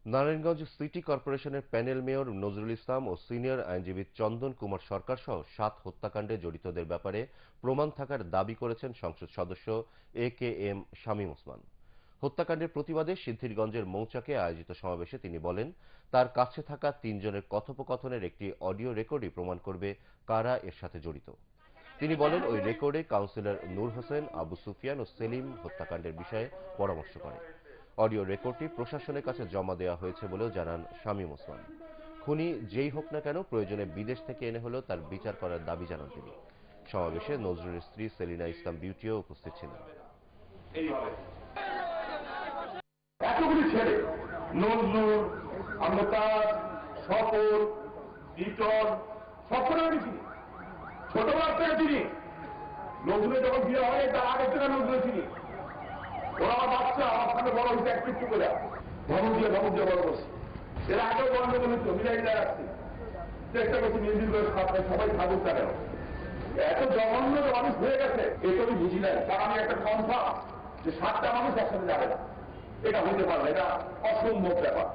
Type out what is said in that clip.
Narayanganj city কর্পোরেশনের panel mayor Nazrul Islam ও senior আইনজীবী চন্দন কুমার সরকার সহ ৭ হত্যাকাণ্ডে জড়িতদের ব্যাপারে প্রমাণ থাকার দাবি করেছেন সংসদ সদস্য এ.কে.এম. শামীম ওসমান। হত্যাকাণ্ডের প্রতিবাদে সিদ্ধিরগঞ্জের মৌচাকে আয়োজিত সমাবেশে তিনি বলেন, তার কাছে থাকা ৩ জনের কথোপকথনের একটি অডিও রেকর্ডই প্রমাণ করবে কারা এর সাথে জড়িত। তিনি বলেন, ওই রেকর্ডে কাউন্সিলর নূর হোসেন, আবু সুফিয়ান ও সেলিম হত্যাকাণ্ডের বিষয়ে পরামর্শ করে। অডিও রেকর্ডটি প্রশাসনের কাছে জমা দেওয়া হয়েছে বলেও জানান শামীম ওসমান। খুনি যেই হোক না কেন, প্রয়োজনে বিদেশ থেকে এনে হলেও তার বিচার করার দাবি জানান তিনি। সমাবেশে নজরুলের স্ত্রী সেলিনা ইসলাম বিউটিও উপস্থিত ছিলেন। এতগুলি ছেলে নজরুল, আমতাজ, সফর, ইটন, সবসময় আমি চিনি, ছোটবেলা থেকে চিনি। নজরুলের যখন বিয়ে হয় তার আগে থেকে নজরুল চিনি। ওরা আমার বাচ্চা, আমার সামনে বড় হয়েছে একটু করে ধমক দিয়ে বড় করছে। এর আগেও গন্ডগোল হতো, মিলাই রাখছি, চেষ্টা করছি নির্দিল করে সবাই থাকুক না কেন। এত জঘন্য মানুষ হয়ে গেছে, এটা আমি বুঝি নাই। কারণ আমি একটা কনফার্ম যে 7টা মানুষ একসাথে যাবে না, এটা হইতে পারবে, এটা অসম্ভব ব্যাপার।